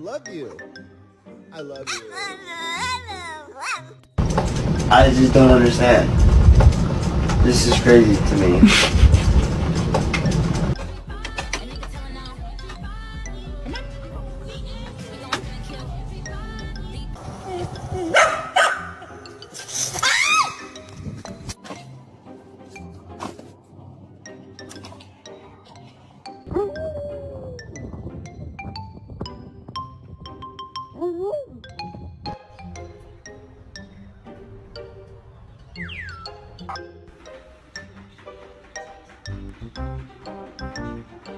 love you. I love you. I just don't understand. This is crazy to me. Mm-hmm.